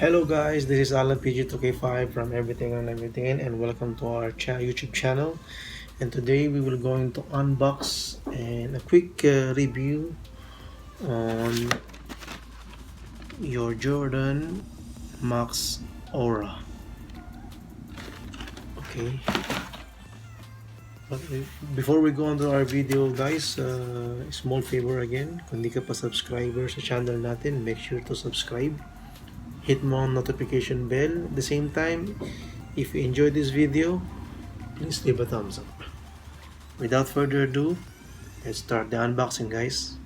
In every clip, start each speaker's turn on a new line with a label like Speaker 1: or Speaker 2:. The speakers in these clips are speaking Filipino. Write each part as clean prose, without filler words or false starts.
Speaker 1: Hello guys, this is Alan PG2K5 from Everything and Everything, and welcome to our YouTube channel. And today we will going to unbox and a quick review on your Jordan Max Aura. Okay, but before we go on to our video guys, small favor again, kung di ka pa subscriber sa channel natin, make sure to subscribe. Hit mo ang notification bell. At the same time, if you enjoyed this video, please leave a thumbs up. Without further ado, let's start the unboxing guys.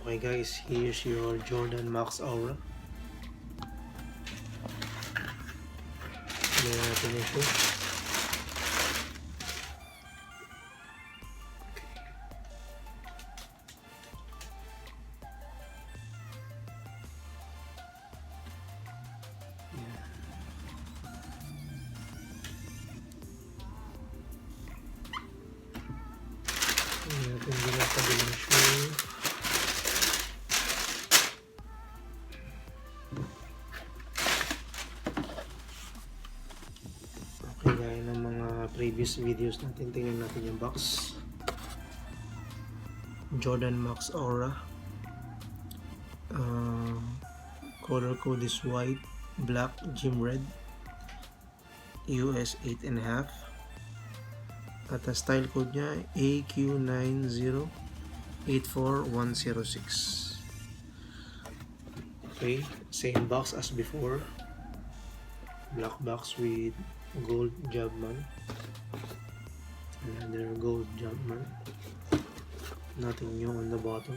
Speaker 1: Okay guys, here's your Jordan Max Aura. Tingnan natin ito. Natin din ang kabilang shoe. Okay, gaya ng mga previous videos natin, tingnan natin yung box. Jordan Max Aura. Color code is white, black, gym red, US 8.5. At ang style code niya AQ9084106. Okay, same box as before. Black box with gold Jumpman. Another gold Jumpman. Nothing new on the bottom.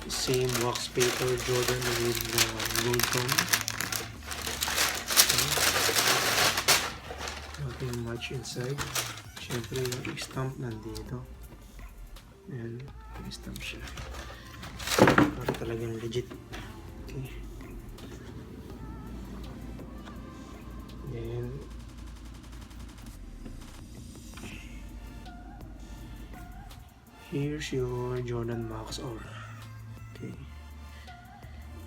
Speaker 1: Same wax paper Jordan with gold tone. Nothing much inside. Siyempre yung stamp nandito. Ayan, stamp siya. Para talagang legit. Okay. Then here's your Jordan Max Aura. Okay.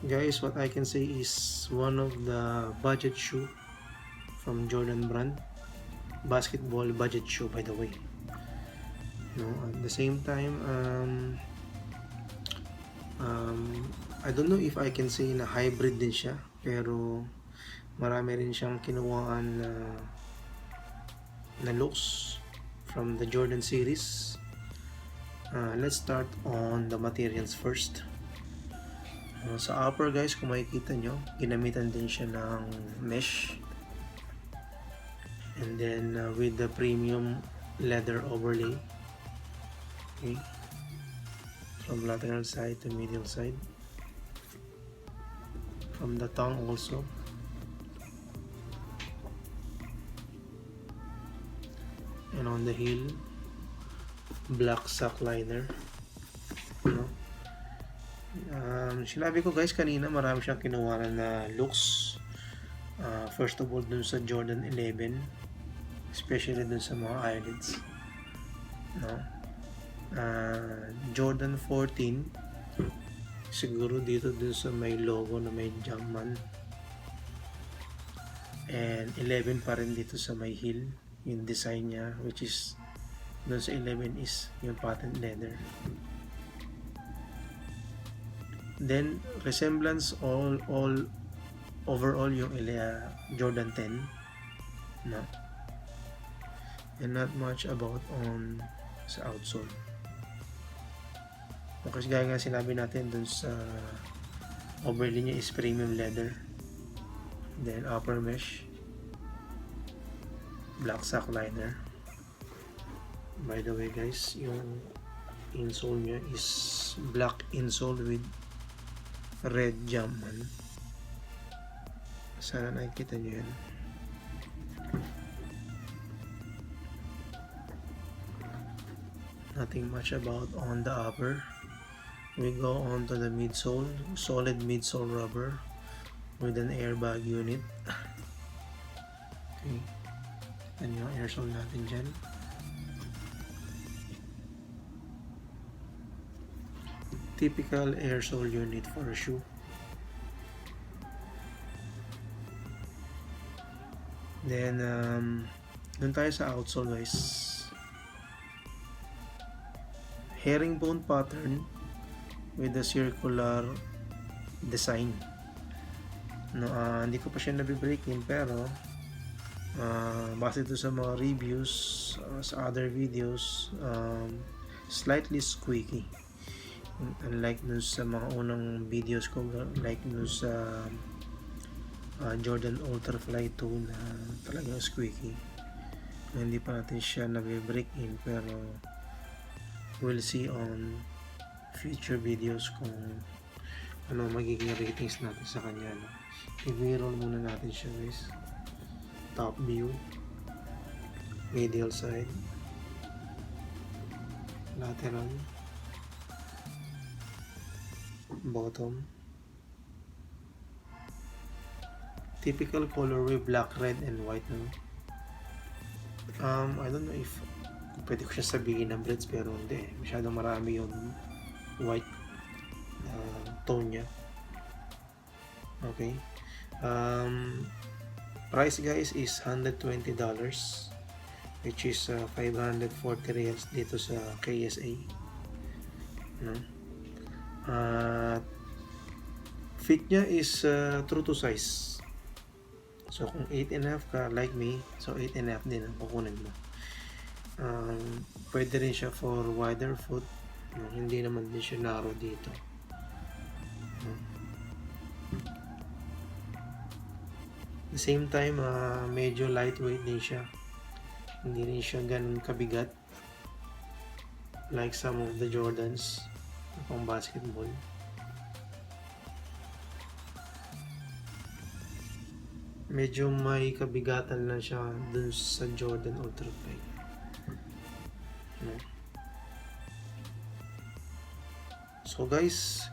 Speaker 1: Guys, what I can say is one of the budget shoe from Jordan brand. Basketball budget shoe, by the way. No, at the same time, I don't know if I can say na hybrid din siya, pero marami rin siyang kinuhaan na looks from the Jordan series. Let's start on the materials first. Sa upper guys, kung makikita nyo, ginamitan din siya ng mesh. And then with the premium leather overlay. Okay. From lateral side to medial side. From the tongue also. And on the heel, black sock liner. No? Sinabi ko guys kanina, marami siyang kinuha na looks. First of all, dun sa Jordan 11, especially dun sa mga eyelids. No? Jordan 14, siguro dito dun sa may logo na may Jumpman. And 11 pa rin dito sa may heel, yung design niya, which is dun sa 11 is yung patent leather. Then resemblance all overall yung Jordan 10, no? And not much about on sa outsole. Kasi gaya nga sinabi natin dun sa overlay niya is premium leather. Then upper mesh, black sock liner. By the way guys, yung insole niya is black insole with red Jumpman. Sana nakikita niyo yan. Nothing much about on the upper. We go on to the midsole, solid midsole rubber with an airbag unit. Okay. Yan yung airsole natin dyan. Typical airsole unit for a shoe. Then, dun tayo sa outsole guys. Herringbone pattern with a circular design. No, hindi ko pa siya nabibreak in, pero base ito sa mga reviews, sa other videos, slightly squeaky. Unlike dun sa mga unang videos ko, like dun sa Jordan Ultrafly 2 na talagang squeaky. Hindi pa natin siya nabibreak in, pero we'll see on future videos kung ano magiging ratings natin sa kanya. No? I-roll muna natin siya guys. Top view, medial side, lateral, bottom. Typical colorway, black, red, and white. No? I don't know if pwede ko siya sabihin ng breads, pero hindi. Masyadong marami yung white tone niya. Okay. Price guys is $120, which is 540 reals dito sa KSA. No? Fit niya is true to size. So kung 8.5 ka like me, so 8.5 din ang kukunin mo. Pwede rin siya for wider foot. No? Hindi naman din siya narrow dito. No? At the same time, medyo lightweight din siya. Hindi rin siya ganun kabigat like some of the Jordans pang basketball. Medyo may kabigatan lang siya dun sa Jordan Ultrafly. No? So guys,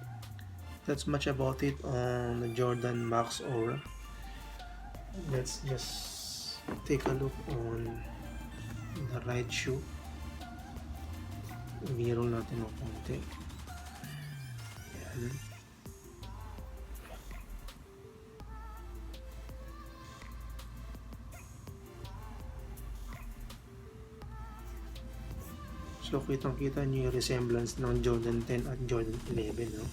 Speaker 1: that's much about it on the Jordan Max Aura. Let's just take a look on the right shoe. I-roll natin ng konti. Yan. So kitang-kita nyo yung resemblance ng Jordan 10 at Jordan 11. No?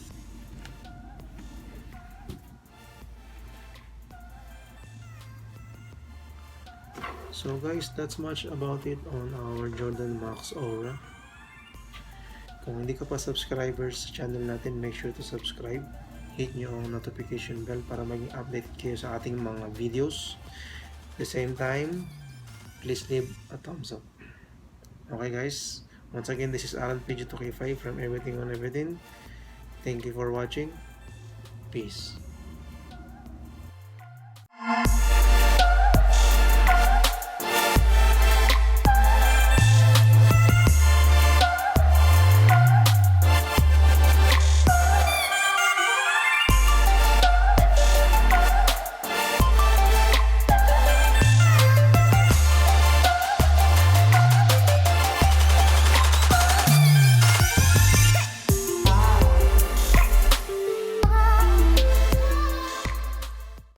Speaker 1: So guys, that's much about it on our Jordan Max Aura. Kung hindi ka pa subscriber sa channel natin, make sure to subscribe. Hit nyo ang notification bell para maging update kayo sa ating mga videos. At the same time, please leave a thumbs up. Okay guys, once again, this is Alan PG2K5 from Everything on Everything. Thank you for watching. Peace.